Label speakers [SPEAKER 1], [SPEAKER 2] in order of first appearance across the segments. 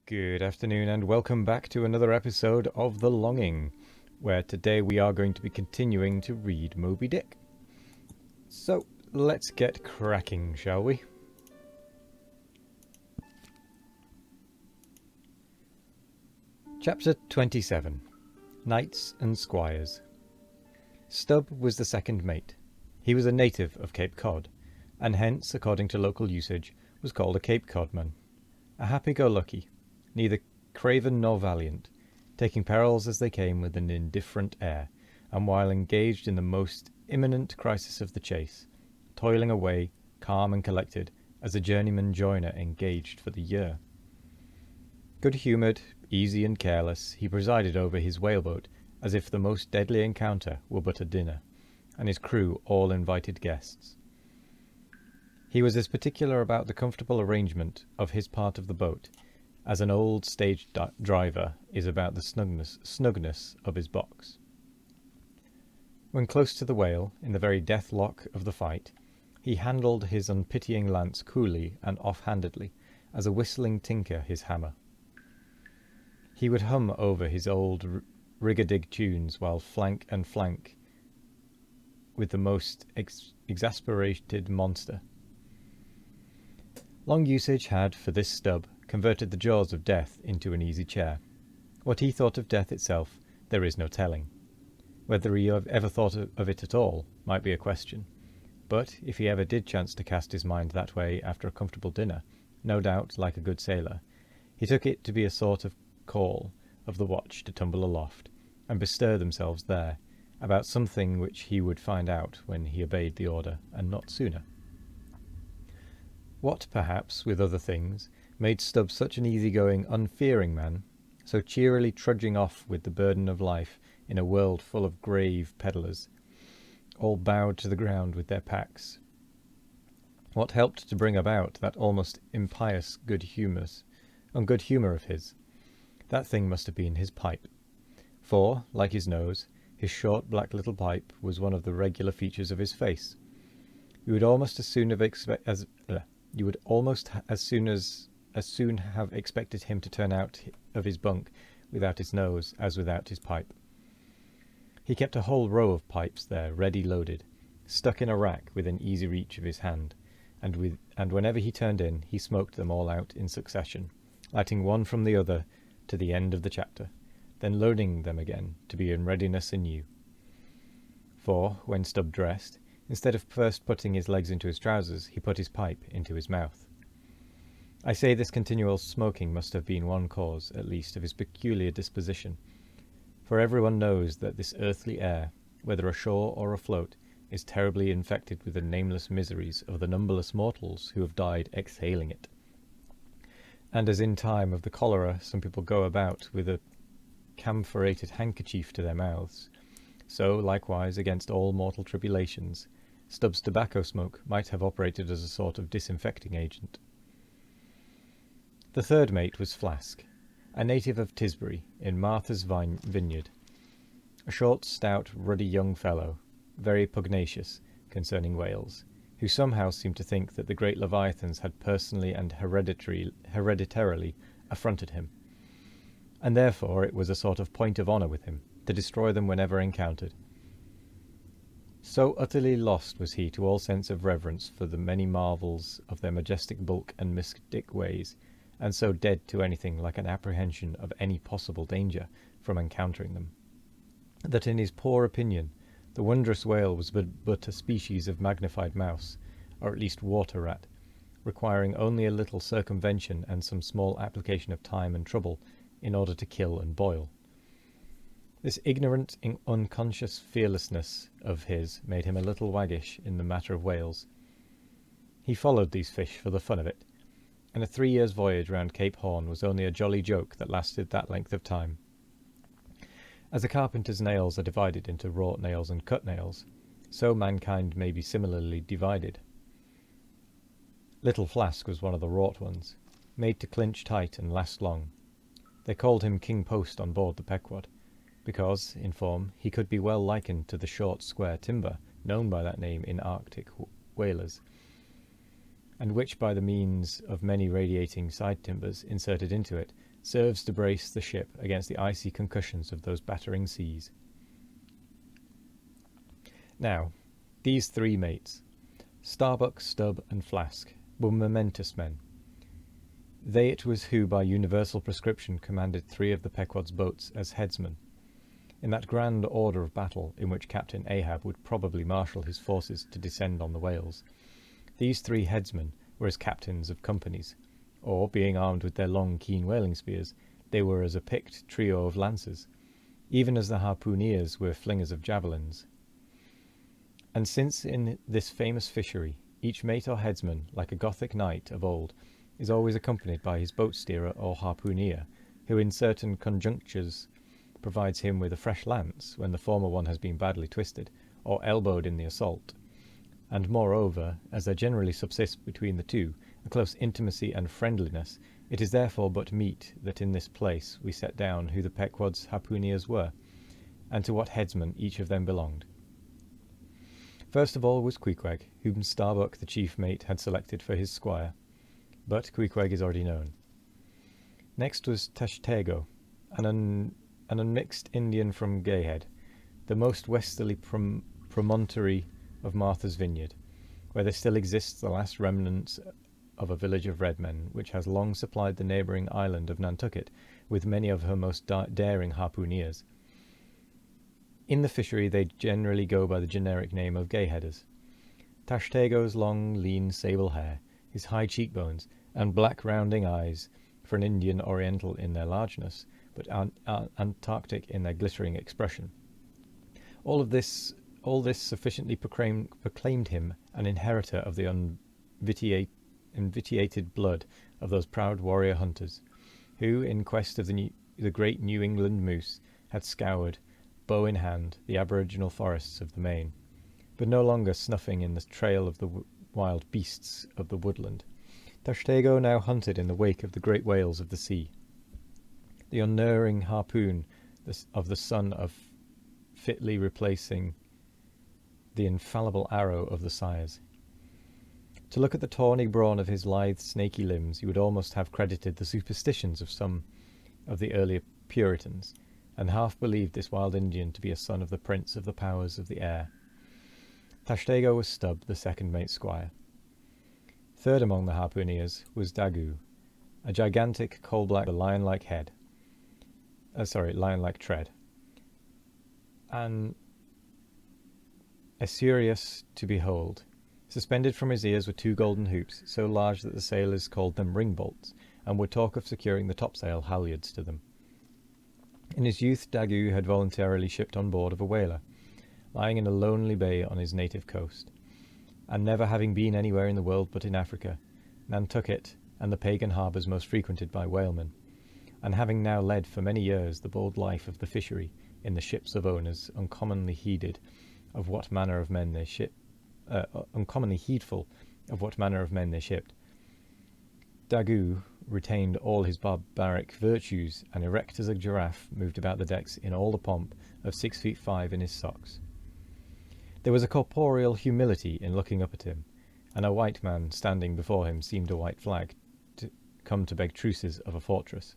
[SPEAKER 1] Good afternoon and welcome back to another episode of The Longing, where today we are going to be continuing to read Moby Dick. So, let's get cracking, shall we? Chapter 27. Knights and Squires. Stubb was the second mate. He was a native of Cape Cod, and hence, according to local usage, was called a Cape Codman. A happy-go-lucky, neither craven nor valiant, taking perils as they came with an indifferent air, and while engaged in the most imminent crisis of the chase, toiling away, calm and collected, as a journeyman joiner engaged for the year. Good-humoured, easy and careless, he presided over his whaleboat as if the most deadly encounter were but a dinner, and his crew all invited guests. He was as particular about the comfortable arrangement of his part of the boat as an old stage driver is about the snugness of his box. When close to the whale, in the very death-lock of the fight, he handled his unpitying lance coolly and off-handedly, as a whistling tinker his hammer. He would hum over his old rig-a-dig tunes while flank with the most exasperated monster. Long usage had, for this Stubb, converted the jaws of death into an easy chair. What he thought of death itself, there is no telling. Whether he ever thought of it at all might be a question. But if he ever did chance to cast his mind that way after a comfortable dinner, no doubt, like a good sailor, he took it to be a sort of call of the watch to tumble aloft, and bestir themselves there, about something which he would find out when he obeyed the order, and not sooner. What, perhaps, with other things, made Stubb such an easy-going, unfearing man, so cheerily trudging off with the burden of life in a world full of grave pedlars, all bowed to the ground with their packs? What helped to bring about that almost impious good humour of his? That thing must have been his pipe. For, like his nose, his short black little pipe was one of the regular features of his face. You would almost as soon have expected him to turn out of his bunk without his nose as without his pipe. He kept a whole row of pipes there, ready loaded, stuck in a rack within easy reach of his hand, and whenever he turned in, he smoked them all out in succession, lighting one from the other to the end of the chapter, then loading them again to be in readiness anew. For, when Stubb dressed, instead of first putting his legs into his trousers, he put his pipe into his mouth. I say this continual smoking must have been one cause, at least, of his peculiar disposition, for everyone knows that this earthly air, whether ashore or afloat, is terribly infected with the nameless miseries of the numberless mortals who have died exhaling it. And as in time of the cholera some people go about with a camphorated handkerchief to their mouths, so, likewise, against all mortal tribulations, Stubb's tobacco smoke might have operated as a sort of disinfecting agent. The third mate was Flask, a native of Tisbury, in Martha's vineyard, a short, stout, ruddy young fellow, very pugnacious concerning whales, who somehow seemed to think that the great leviathans had personally and hereditarily affronted him, and therefore it was a sort of point of honour with him to destroy them whenever encountered. So utterly lost was he to all sense of reverence for the many marvels of their majestic bulk and mystic ways, and so dead to anything like an apprehension of any possible danger from encountering them, that in his poor opinion the wondrous whale was but a species of magnified mouse, or at least water rat, requiring only a little circumvention and some small application of time and trouble in order to kill and boil. This ignorant, unconscious fearlessness of his made him a little waggish in the matter of whales. He followed these fish for the fun of it, and a 3 years' voyage round Cape Horn was only a jolly joke that lasted that length of time. As a carpenter's nails are divided into wrought nails and cut nails, so mankind may be similarly divided. Little Flask was one of the wrought ones, made to clinch tight and last long. They called him King Post on board the Pequod, because, in form, he could be well likened to the short square timber known by that name in Arctic whalers. and which, by the means of many radiating side timbers inserted into it, serves to brace the ship against the icy concussions of those battering seas. Now, these three mates, Starbuck, Stubb, and Flask, were momentous men. They it was who by universal prescription commanded three of the Pequod's boats as headsmen, in that grand order of battle in which Captain Ahab would probably marshal his forces to descend on the whales. These three headsmen were as captains of companies, or, being armed with their long, keen whaling spears, they were as a picked trio of lancers, even as the harpooneers were flingers of javelins. And since in this famous fishery each mate or headsman, like a Gothic knight of old, is always accompanied by his boat steerer or harpooneer, who in certain conjunctures provides him with a fresh lance when the former one has been badly twisted or elbowed in the assault, and moreover, as there generally subsists between the two a close intimacy and friendliness, it is therefore but meet that in this place we set down who the Pequod's harpooneers were, and to what headsman each of them belonged. First of all was Queequeg, whom Starbuck the chief mate had selected for his squire, but Queequeg is already known. Next was Tashtego, an unmixed Indian from Gayhead, the most westerly promontory of Martha's Vineyard, where there still exists the last remnants of a village of red men, which has long supplied the neighbouring island of Nantucket with many of her most daring harpooneers. In the fishery they generally go by the generic name of Gayheaders. Tashtego's long, lean, sable hair, his high cheekbones, and black rounding eyes, for an Indian Oriental in their largeness, but Antarctic in their glittering expression. All this sufficiently proclaimed him an inheritor of the unvitiated blood of those proud warrior hunters, who, in quest of the great New England moose, had scoured, bow in hand, the aboriginal forests of the Main, but no longer snuffing in the trail of the wild beasts of the woodland. Tashtego now hunted in the wake of the great whales of the sea, the unerring harpoon of the son of fitly replacing the infallible arrow of the sires. To look at the tawny brawn of his lithe, snaky limbs, you would almost have credited the superstitions of some of the earlier Puritans, and half believed this wild Indian to be a son of the prince of the powers of the air. Tashtego was Stubb, the second mate's squire. Third among the harpooneers was Daggoo, a gigantic coal-black lion-like tread, and Essurious to behold. Suspended from his ears were two golden hoops, so large that the sailors called them ring-bolts, and would talk of securing the topsail halyards to them. In his youth Daggoo had voluntarily shipped on board of a whaler, lying in a lonely bay on his native coast, and never having been anywhere in the world but in Africa, Nantucket, and the pagan harbours most frequented by whalemen, and having now led for many years the bold life of the fishery in the ships of owners uncommonly heedful of what manner of men they shipped, Daggoo retained all his barbaric virtues, and erect as a giraffe moved about the decks in all the pomp of 6'5" in his socks. There was a corporeal humility in looking up at him, and a white man standing before him seemed a white flag come to beg truces of a fortress.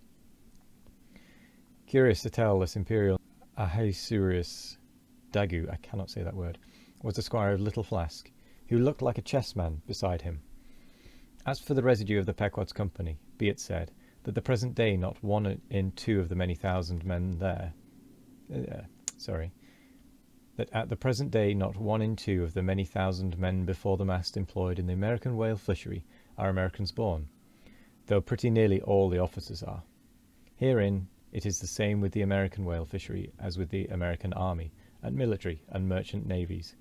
[SPEAKER 1] Curious to tell, this imperial Ahasuerus Daggoo, I cannot say that word, was the squire of Little Flask, who looked like a chessman beside him. As for the residue of the Pequod's company, be it said that the present day not one in two of the many thousand men there, that at the present day not one in two of the many thousand men before the mast employed in the American whale fishery are Americans born, though pretty nearly all the officers are. Herein it is the same with the American whale fishery as with the American army, and military and merchant navies,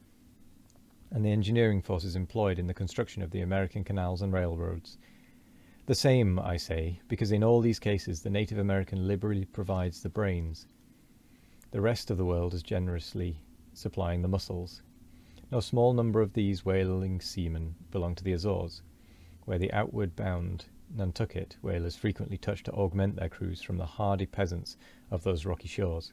[SPEAKER 1] and the engineering forces employed in the construction of the American canals and railroads. The same, I say, because in all these cases the native American liberally provides the brains, the rest of the world is generously supplying the muscles. No small number of these whaling seamen belong to the Azores, where the outward bound Nantucket whalers frequently touch to augment their crews from the hardy peasants of those rocky shores.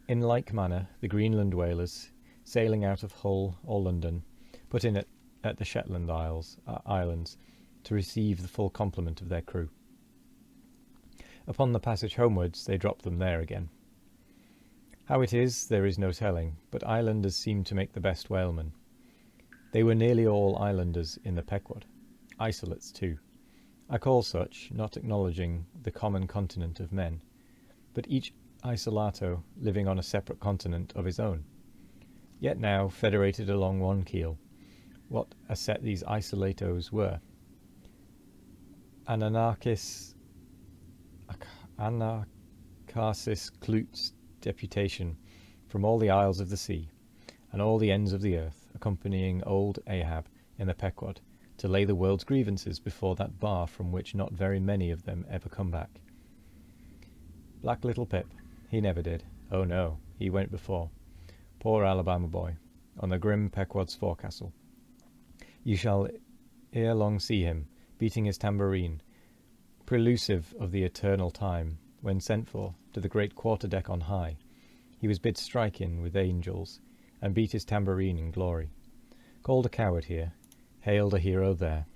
[SPEAKER 1] In like manner, the Greenland whalers, sailing out of Hull or London, put in at at the Shetland Islands to receive the full complement of their crew. Upon the passage homewards, they dropped them there again. How it is, there is no telling, but islanders seem to make the best whalemen. They were nearly all islanders in the Pequod, isolates too. I call such, not acknowledging the common continent of men, but each isolato living on a separate continent of his own. Yet now, federated along one keel, what a set these isolatos were. An anarchis Klutz deputation from all the isles of the sea, and all the ends of the earth, accompanying old Ahab in the Pequod, to lay the world's grievances before that bar from which not very many of them ever come back. Black little Pip, he never did. Oh no, he went before. Poor Alabama boy, on the grim Pequod's forecastle. You shall ere long see him, beating his tambourine, prelusive of the eternal time, when sent for, to the great quarter-deck on high, he was bid strike in with angels, and beat his tambourine in glory. Called a coward here, hailed a hero there.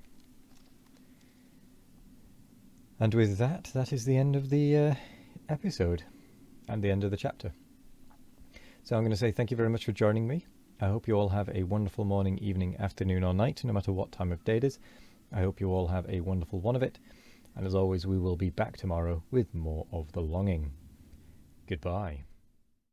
[SPEAKER 1] And with that, that is the end of the episode, and the end of the chapter. So I'm going to say thank you very much for joining me. I hope you all have a wonderful morning, evening, afternoon, or night, no matter what time of day it is. I hope you all have a wonderful one of it. And as always, we will be back tomorrow with more of The Longing. Goodbye.